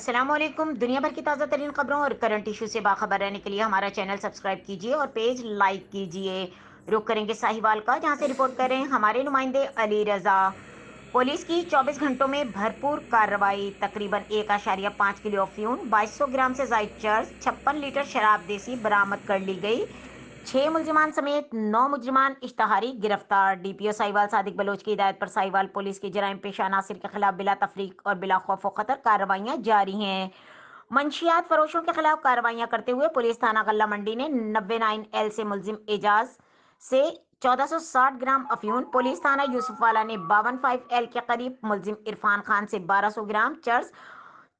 अस्सलाम वालेकुम। दुनिया भर की ताज़ा तरीन खबरों और करंट इशू से बाखबर रहने के लिए हमारा चैनल सब्सक्राइब कीजिए और पेज लाइक कीजिए। रुक करेंगे साहिवाल का, जहां से रिपोर्ट कर रहे हैं हमारे नुमाइंदे अली रजा। पुलिस की 24 घंटों में भरपूर कार्रवाई। तकरीबन 1.5 किलो अफीम, 2200 ग्राम से जायद चर्स, 56 लीटर शराब देसी बरामद कर ली गई। 6 मुलजिमान समेत 9 मुलजिमान इश्तहारी गिरफ्तार। डीपीओ साहिवाल सादिक बलोच की हिदायत पर साहिवाल पुलिस की जराइम पेशा अनासिर के खिलाफ बिला तफरीक और बिला खौफ खतर कार्रवाइयां जारी हैं। मंशियात फरोशों के खिलाफ कार्रवाइयां करते हुए पुलिस थाना गल्ला मंडी ने 99L से मुलजिम एजाज से 1460 ग्राम अफयून, पुलिस थाना यूसुफ वाला ने 52 L के करीब मुलजिम इरफान खान से 1200 ग्राम चर्स,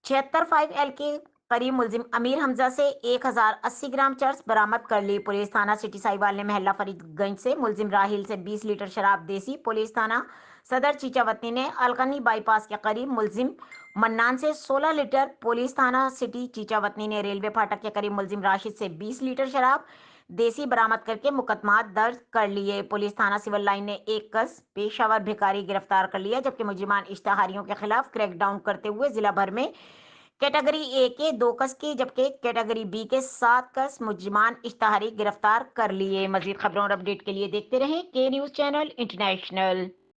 76 L के करीब मुलजिम अमीर हमजा से 1080 ग्राम चर्स बरामद कर ली। पुलिस थाना सिटी साहिवाल ने महल्ला फरीदगंज से मुलजिम राहिल से 20 लीटर शराब देसी, पुलिस थाना सदर चीचावतनी ने अलकनी बाईपास के करीब मुलजिम मन्नान से 16 लीटर, पुलिस थाना सिटी चीचावतनी ने रेलवे फाटक के करीब मुलजिम राशिद से 20 लीटर शराब देसी बरामद करके मुकदमा दर्ज कर लिए। पुलिस थाना सिविल लाइन ने एक कस पेशावर भिखारी गिरफ्तार कर लिया, जबकि मुलजिमान इश्तहारियों के खिलाफ क्रैकडाउन करते हुए जिला भर में कैटेगरी ए के 2 कस के, जबकि कैटेगरी बी के 7 कस मुलजिमान इश्तहारी गिरफ्तार कर लिए। मजीद खबरों और अपडेट के लिए देखते रहें के न्यूज चैनल इंटरनेशनल।